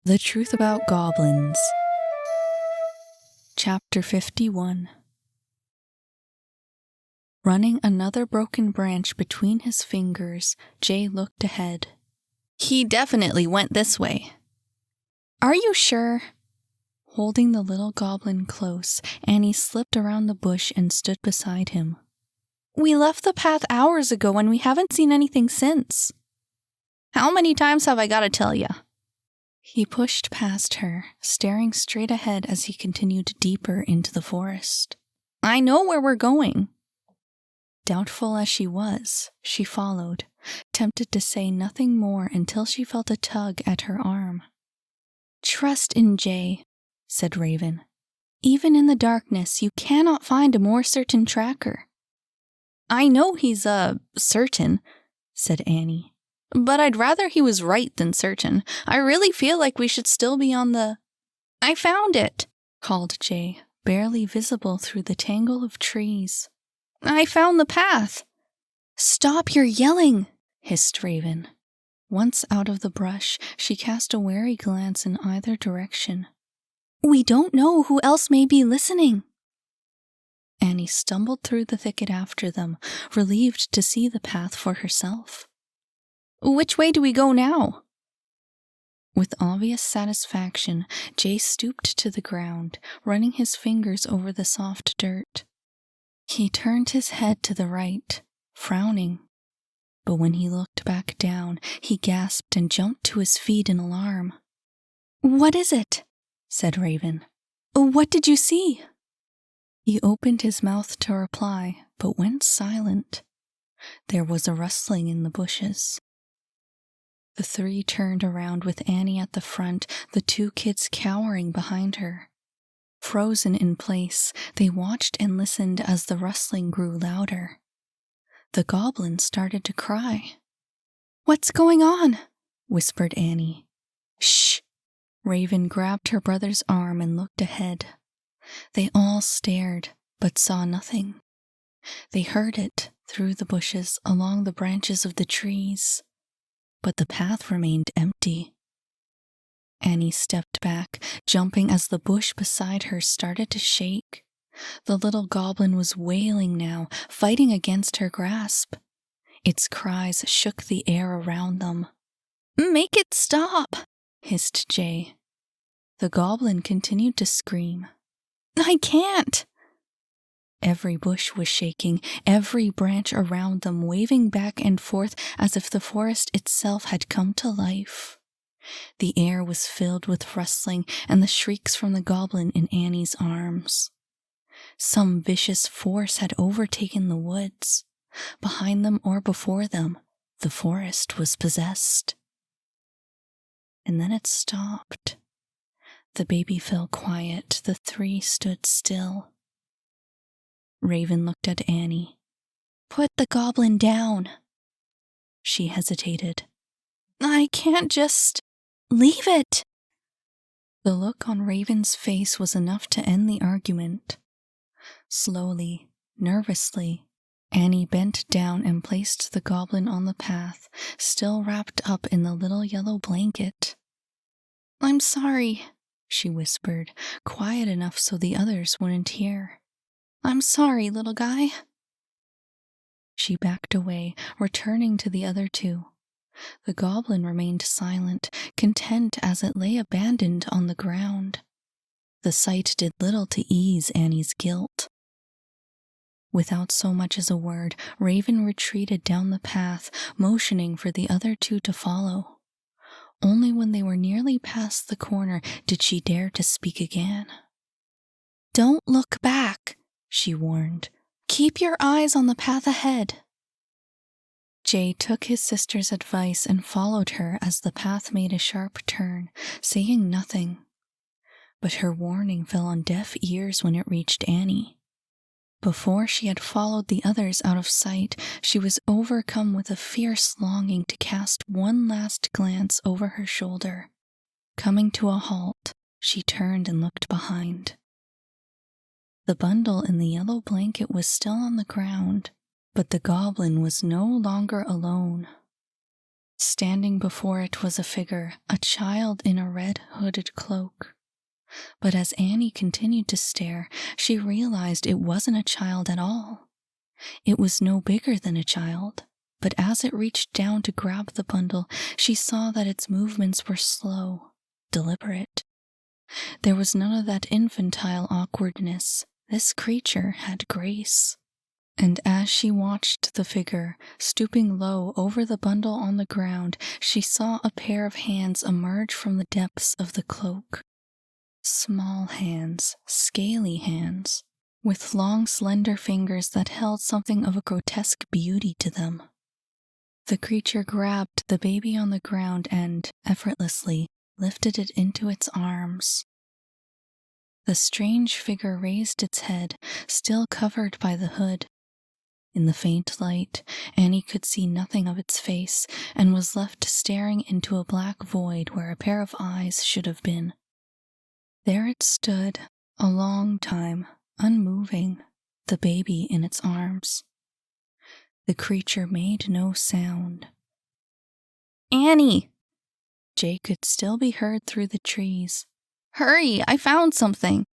The Truth About Goblins. Chapter 51. Running another broken branch between his fingers, Jay looked ahead. He definitely went this way. Are you sure? Holding the little goblin close, Annie slipped around the bush and stood beside him. We left the path hours ago and we haven't seen anything since. How many times have I got to tell ya? He pushed past her, staring straight ahead as he continued deeper into the forest. I know where we're going. Doubtful as she was, she followed, tempted to say nothing more until she felt a tug at her arm. Trust in Jay, said Raven. Even in the darkness, you cannot find a more certain tracker. I know he's, certain, said Annie. But I'd rather he was right than certain. I really feel like we should still be on the... I found it, called Jay, barely visible through the tangle of trees. I found the path. Stop your yelling, hissed Raven. Once out of the brush, she cast a wary glance in either direction. We don't know who else may be listening. Annie stumbled through the thicket after them, relieved to see the path for herself. Which way do we go now? With obvious satisfaction, Jay stooped to the ground, running his fingers over the soft dirt. He turned his head to the right, frowning. But when he looked back down, he gasped and jumped to his feet in alarm. What is it? Said Raven. What did you see? He opened his mouth to reply, but went silent. There was a rustling in the bushes. The three turned around with Annie at the front, the two kids cowering behind her. Frozen in place, they watched and listened as the rustling grew louder. The goblin started to cry. What's going on? Whispered Annie. Shh! Raven grabbed her brother's arm and looked ahead. They all stared, but saw nothing. They heard it through the bushes along the branches of the trees. But the path remained empty. Annie stepped back, jumping as the bush beside her started to shake. The little goblin was wailing now, fighting against her grasp. Its cries shook the air around them. Make it stop, hissed Jay. The goblin continued to scream. I can't. Every bush was shaking, every branch around them waving back and forth as if the forest itself had come to life. The air was filled with rustling and the shrieks from the goblin in Annie's arms. Some vicious force had overtaken the woods. Behind them or before them, the forest was possessed. And then it stopped. The baby fell quiet, the three stood still. Raven looked at Annie. Put the goblin down. She hesitated. I can't just... Leave it! The look on Raven's face was enough to end the argument. Slowly, nervously, Annie bent down and placed the goblin on the path, still wrapped up in the little yellow blanket. I'm sorry, she whispered, quiet enough so the others wouldn't hear. I'm sorry, little guy. She backed away, returning to the other two. The goblin remained silent, content as it lay abandoned on the ground. The sight did little to ease Annie's guilt. Without so much as a word, Raven retreated down the path, motioning for the other two to follow. Only when they were nearly past the corner did she dare to speak again. Don't look back, she warned. Keep your eyes on the path ahead. Jay took his sister's advice and followed her as the path made a sharp turn, saying nothing. But her warning fell on deaf ears when it reached Annie. Before she had followed the others out of sight, she was overcome with a fierce longing to cast one last glance over her shoulder. Coming to a halt, she turned and looked behind. The bundle in the yellow blanket was still on the ground, but the goblin was no longer alone. Standing before it was a figure, a child in a red hooded cloak. But as Annie continued to stare, she realized it wasn't a child at all. It was no bigger than a child, but as it reached down to grab the bundle, she saw that its movements were slow, deliberate. There was none of that infantile awkwardness. This creature had grace. And as she watched the figure, stooping low over the bundle on the ground, she saw a pair of hands emerge from the depths of the cloak. Small hands, scaly hands, with long, slender fingers that held something of a grotesque beauty to them. The creature grabbed the baby on the ground and, effortlessly, lifted it into its arms. The strange figure raised its head, still covered by the hood. In the faint light, Annie could see nothing of its face and was left staring into a black void where a pair of eyes should have been. There it stood, a long time, unmoving, the baby in its arms. The creature made no sound. "Annie!" Jay could still be heard through the trees. "Hurry, I found something!"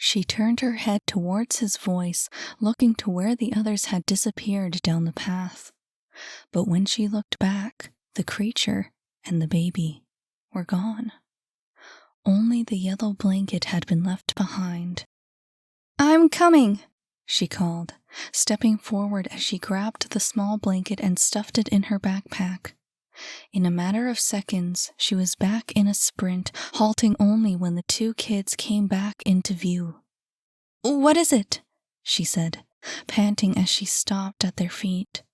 She turned her head towards his voice, looking to where the others had disappeared down the path. But when she looked back, the creature and the baby were gone. Only the yellow blanket had been left behind. "I'm coming," she called, stepping forward as she grabbed the small blanket and stuffed it in her backpack. In a matter of seconds, she was back in a sprint, halting only when the two kids came back into view. "What is it?" she said, panting as she stopped at their feet.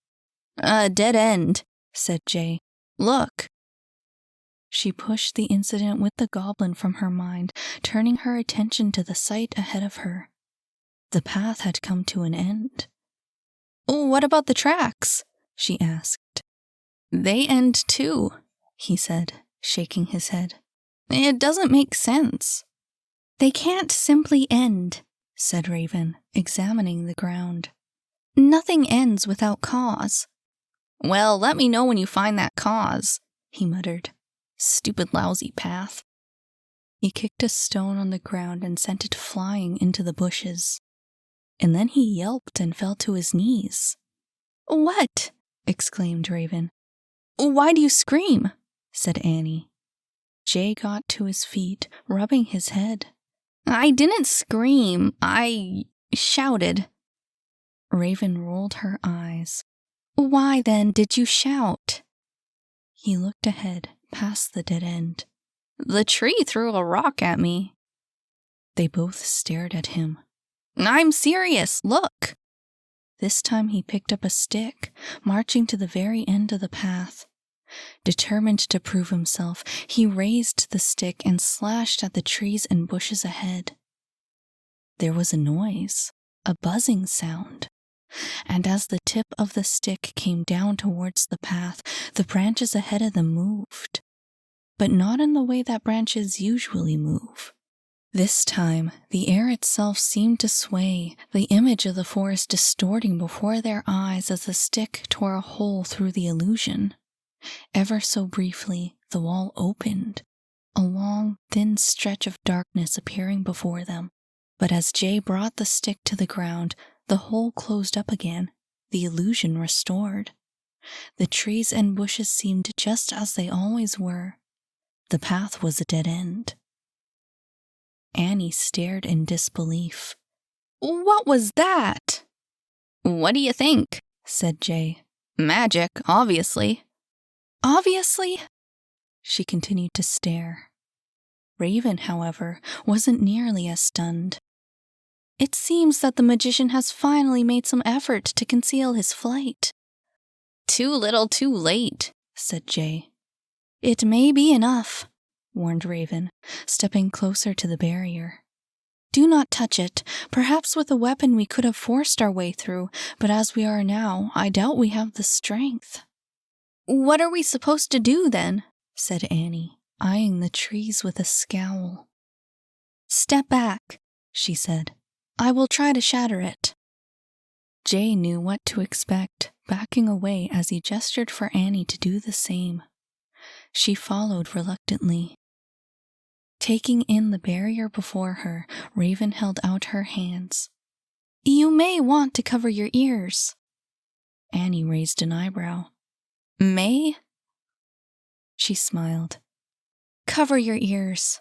"A dead end," said Jay. "Look." She pushed the incident with the goblin from her mind, turning her attention to the sight ahead of her. The path had come to an end. "What about the tracks?" she asked. "They end too," he said, shaking his head. "It doesn't make sense." "They can't simply end," said Raven, examining the ground. "Nothing ends without cause." "Well, let me know when you find that cause," he muttered. "Stupid lousy path." He kicked a stone on the ground and sent it flying into the bushes. And then he yelped and fell to his knees. "What?" exclaimed Raven. "Why do you scream?" said Annie. Jay got to his feet, rubbing his head. "I didn't scream. I shouted." Raven rolled her eyes. "Why, then, did you shout?" He looked ahead, past the dead end. "The tree threw a rock at me." They both stared at him. "I'm serious, look." This time he picked up a stick, marching to the very end of the path. Determined to prove himself, he raised the stick and slashed at the trees and bushes ahead. There was a noise, a buzzing sound, and as the tip of the stick came down towards the path, the branches ahead of them moved. But not in the way that branches usually move. This time, the air itself seemed to sway, the image of the forest distorting before their eyes as the stick tore a hole through the illusion. Ever so briefly, the wall opened, a long, thin stretch of darkness appearing before them. But as Jay brought the stick to the ground, the hole closed up again, the illusion restored. The trees and bushes seemed just as they always were. The path was a dead end. Annie stared in disbelief. "What was that?" "What do you think?" said Jay. "Magic, obviously." "Obviously?" She continued to stare. Raven, however, wasn't nearly as stunned. "It seems that the magician has finally made some effort to conceal his flight." "Too little, too late," said Jay. "It may be enough," warned Raven, stepping closer to the barrier. "Do not touch it. Perhaps with a weapon we could have forced our way through, but as we are now, I doubt we have the strength." "What are we supposed to do then?" said Annie, eyeing the trees with a scowl. "Step back," she said. "I will try to shatter it." Jay knew what to expect, backing away as he gestured for Annie to do the same. She followed reluctantly. Taking in the barrier before her, Raven held out her hands. "You may want to cover your ears." Annie raised an eyebrow. "May?" She smiled. "Cover your ears."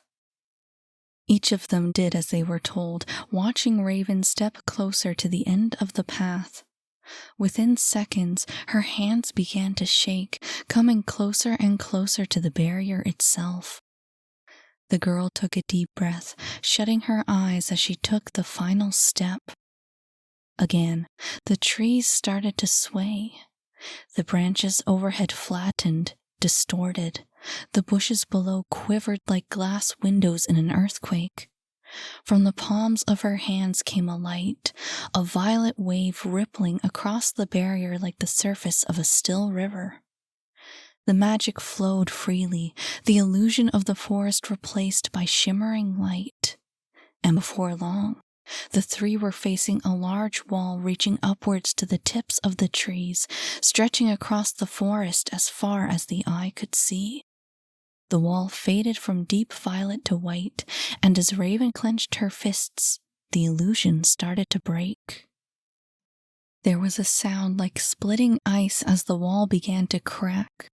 Each of them did as they were told, watching Raven step closer to the end of the path. Within seconds, her hands began to shake, coming closer and closer to the barrier itself. The girl took a deep breath, shutting her eyes as she took the final step. Again, the trees started to sway. The branches overhead flattened, distorted. The bushes below quivered like glass windows in an earthquake. From the palms of her hands came a light, a violet wave rippling across the barrier like the surface of a still river. The magic flowed freely, the illusion of the forest replaced by shimmering light. And before long, the three were facing a large wall reaching upwards to the tips of the trees, stretching across the forest as far as the eye could see. The wall faded from deep violet to white, and as Raven clenched her fists, the illusion started to break. There was a sound like splitting ice as the wall began to crack.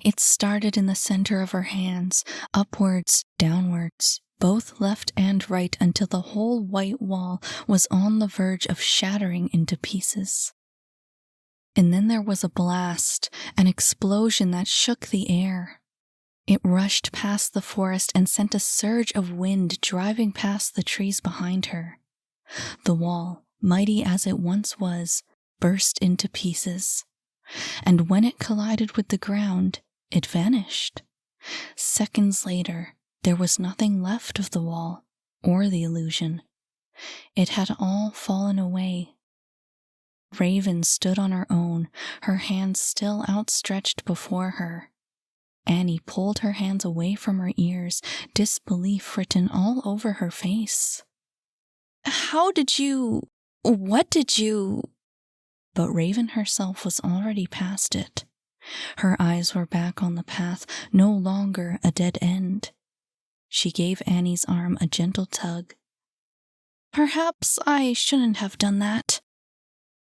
It started in the center of her hands, upwards, downwards, both left and right, until the whole white wall was on the verge of shattering into pieces. And then there was a blast, an explosion that shook the air. It rushed past the forest and sent a surge of wind driving past the trees behind her. The wall, mighty as it once was, burst into pieces. And when it collided with the ground, it vanished. Seconds later, there was nothing left of the wall or the illusion. It had all fallen away. Raven stood on her own, her hands still outstretched before her. Annie pulled her hands away from her ears, disbelief written all over her face. What did you... But Raven herself was already past it. Her eyes were back on the path, no longer a dead end. She gave Annie's arm a gentle tug. "Perhaps I shouldn't have done that."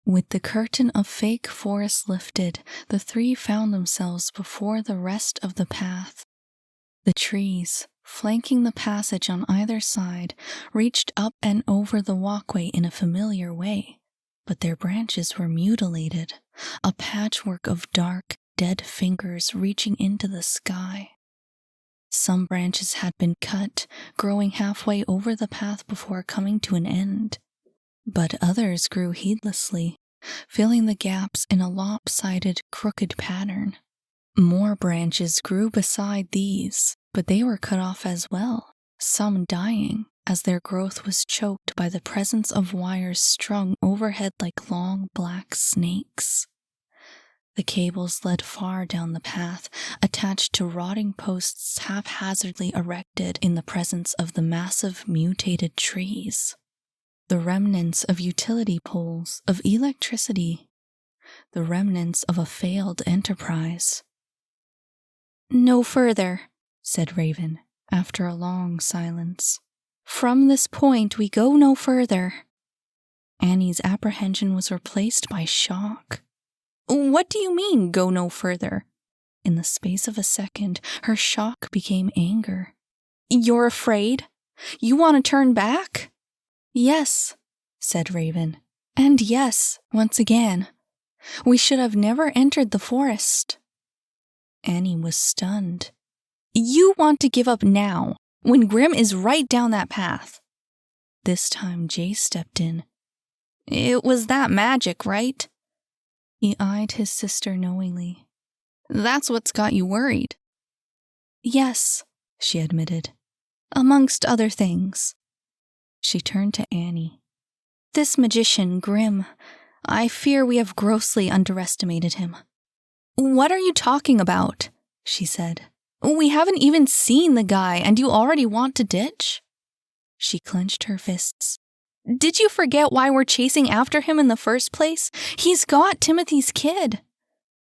With the curtain of fake forest lifted, the three found themselves before the rest of the path. The trees, flanking the passage on either side, reached up and over the walkway in a familiar way, but their branches were mutilated, a patchwork of dark, dead fingers reaching into the sky. Some branches had been cut, growing halfway over the path before coming to an end. But others grew heedlessly, filling the gaps in a lopsided, crooked pattern. More branches grew beside these, but they were cut off as well, some dying, as their growth was choked by the presence of wires strung overhead like long black snakes. The cables led far down the path, attached to rotting posts haphazardly erected in the presence of the massive mutated trees. The remnants of utility poles, of electricity, the remnants of a failed enterprise. "No further," said Raven, after a long silence. "From this point we go no further." Annie's apprehension was replaced by shock. "What do you mean, go no further?" In the space of a second, her shock became anger. "You're afraid? You want to turn back?" "Yes," said Raven. "And yes, once again. We should have never entered the forest." Annie was stunned. "You want to give up now, when Grim is right down that path." This time Jay stepped in. "It was that magic, right?" He eyed his sister knowingly. "That's what's got you worried." "Yes," she admitted. "Amongst other things." She turned to Annie. "This magician, Grim, I fear we have grossly underestimated him." "What are you talking about?" she said. "We haven't even seen the guy, and you already want to ditch?" She clenched her fists. Did you forget why we're chasing after him in the first place? He's got Timothy's kid.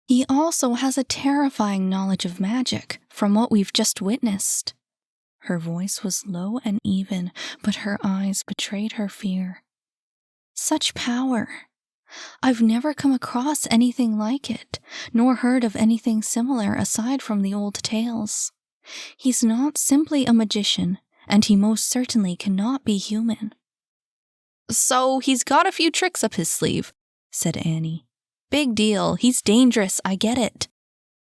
He also has a terrifying knowledge of magic from what we've just witnessed. Her voice was low and even, but her eyes betrayed her fear. Such power. I've never come across anything like it, nor heard of anything similar aside from the old tales. He's not simply a magician, and he most certainly cannot be human. So he's got a few tricks up his sleeve, said Annie. Big deal, he's dangerous, I get it.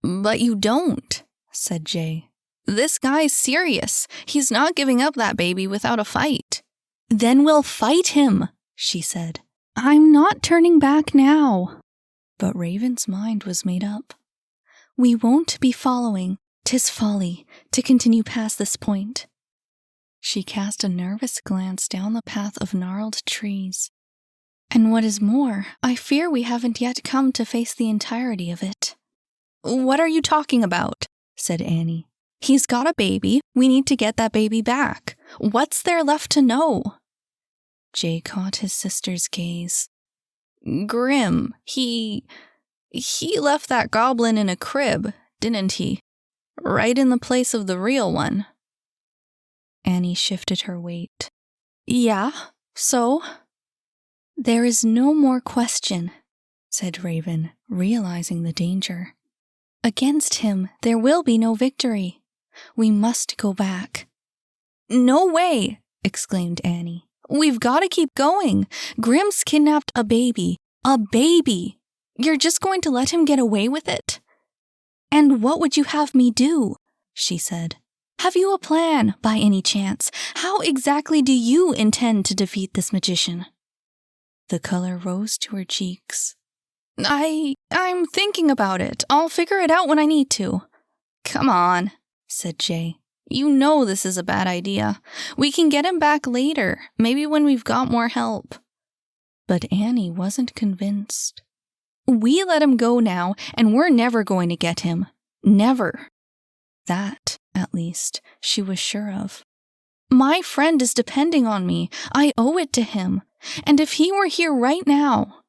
But you don't, said Jay. This guy's serious. He's not giving up that baby without a fight. Then we'll fight him, she said. I'm not turning back now. But Raven's mind was made up. We won't be following. 'Tis folly to continue past this point. She cast a nervous glance down the path of gnarled trees. And what is more, I fear we haven't yet come to face the entirety of it. What are you talking about? Said Annie. He's got a baby. We need to get that baby back. What's there left to know? Jay caught his sister's gaze. Grim, he left that goblin in a crib, didn't he? Right in the place of the real one. Annie shifted her weight. Yeah, so? There is no more question, said Raven, realizing the danger. Against him, there will be no victory. We must go back. No way, exclaimed Annie. We've got to keep going. Grim's kidnapped a baby. A baby! You're just going to let him get away with it? And what would you have me do? She said. Have you a plan, by any chance? How exactly do you intend to defeat this magician? The color rose to her cheeks. I'm thinking about it. I'll figure it out when I need to. Come on, said Jay. You know this is a bad idea. We can get him back later, maybe when we've got more help. But Annie wasn't convinced. We let him go now, and we're never going to get him. Never. That, at least, she was sure of. My friend is depending on me. I owe it to him. And if he were here right now...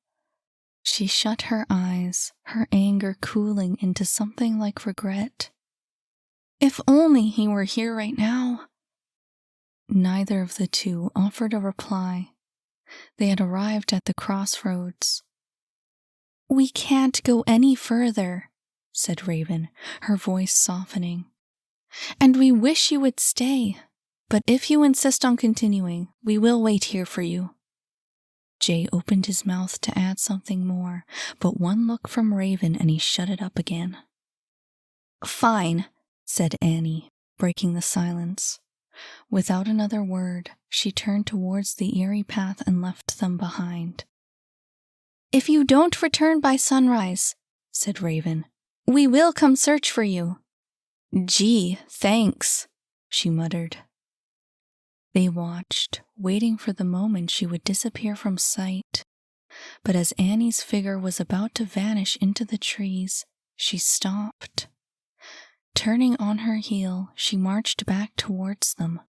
She shut her eyes, her anger cooling into something like regret. If only he were here right now. Neither of the two offered a reply. They had arrived at the crossroads. We can't go any further, said Raven, her voice softening. And we wish you would stay, but if you insist on continuing, we will wait here for you. Jay opened his mouth to add something more, but one look from Raven and he shut it up again. Fine, said Annie, breaking the silence. Without another word, she turned towards the eerie path and left them behind. If you don't return by sunrise, said Raven, we will come search for you. Gee, thanks, she muttered. They watched, waiting for the moment she would disappear from sight. But as Annie's figure was about to vanish into the trees, she stopped. Turning on her heel, she marched back towards them.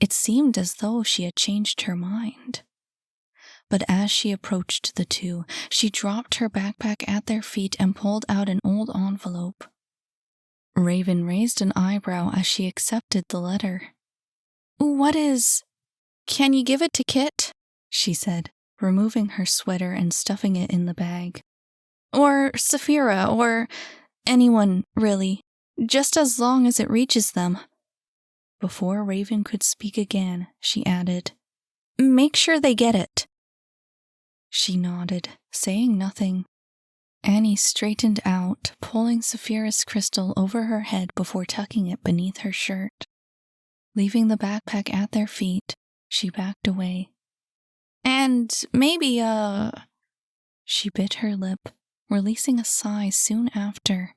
It seemed as though she had changed her mind. But as she approached the two, she dropped her backpack at their feet and pulled out an old envelope. Raven raised an eyebrow as she accepted the letter. What is... Can you give it to Kit? She said, removing her sweater and stuffing it in the bag. Or Saphira, or anyone, really. Just as long as it reaches them. Before Raven could speak again, she added, Make sure they get it. She nodded, saying nothing. Annie straightened out, pulling Saphira's crystal over her head before tucking it beneath her shirt. Leaving the backpack at their feet, she backed away. And maybe, She bit her lip, releasing a sigh soon after.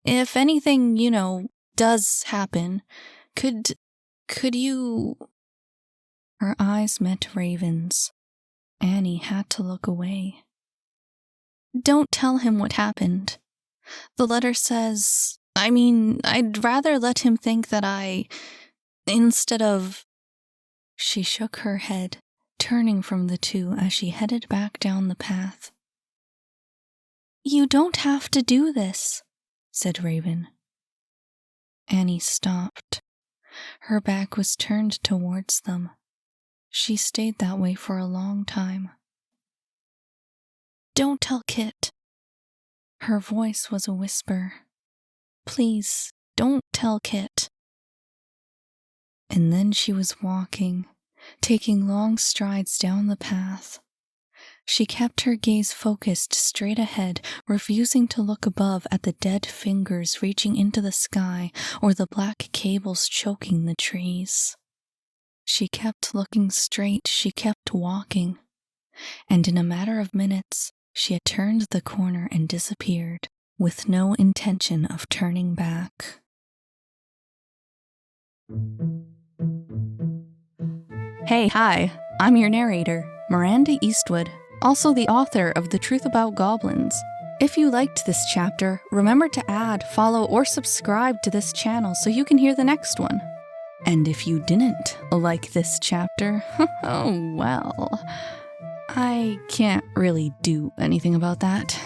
If anything, does happen, could you... Her eyes met Raven's. Annie had to look away. Don't tell him what happened. The letter says... I'd rather let him think that instead of... She shook her head, turning from the two as she headed back down the path. "You don't have to do this," said Raven. Annie stopped. Her back was turned towards them. She stayed that way for a long time. "Don't tell Kit." Her voice was a whisper. "Please, don't tell Kit." And then she was walking, taking long strides down the path. She kept her gaze focused straight ahead, refusing to look above at the dead fingers reaching into the sky or the black cables choking the trees. She kept looking straight, she kept walking, and in a matter of minutes, she had turned the corner and disappeared, with no intention of turning back. Hi, I'm your narrator, Miranda Eastwood, also the author of The Truth About Goblins. If you liked this chapter, remember to add, follow, or subscribe to this channel so you can hear the next one. And if you didn't like this chapter, oh well, I can't really do anything about that.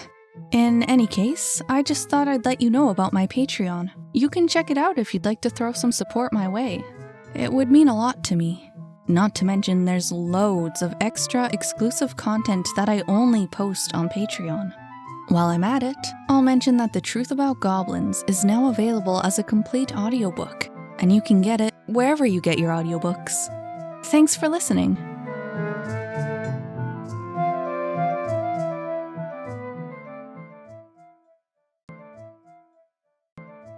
In any case, I just thought I'd let you know about my Patreon. You can check it out if you'd like to throw some support my way. It would mean a lot to me. Not to mention there's loads of extra exclusive content that I only post on Patreon. While I'm at it, I'll mention that The Truth About Goblins is now available as a complete audiobook, and you can get it wherever you get your audiobooks. Thanks for listening.